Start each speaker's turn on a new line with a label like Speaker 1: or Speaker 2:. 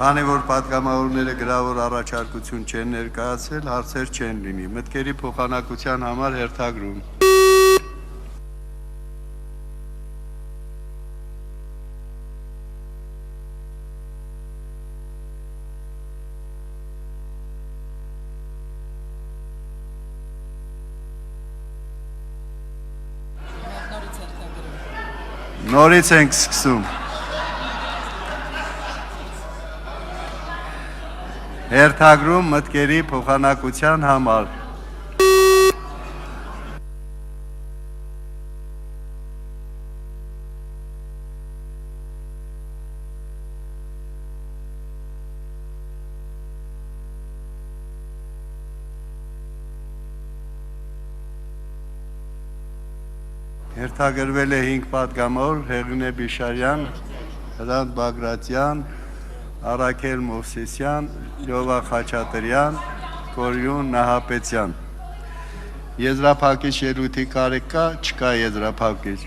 Speaker 1: Քանի որ պատգամավորները գրավոր առաջարկություն չեն ներկայացրել, հարցեր չեն լինի։ Մտքերի փոխանակության համար հերթագրում։ Նորից ենք սկսում։ Հերթագրում մտքերի փոխանակության համար։ Հերթագրվել է 5 պատգամավոր՝ Հեղինե Բիշարյան, Հրանտ Բագրատյան, Արաքել Մովսեսյան, Լյովա Խաչատրյան, Կորյուն Նահապետյան։ Եզրափակիչ ելույթի կարիք կա, չկա եզրափակիչ։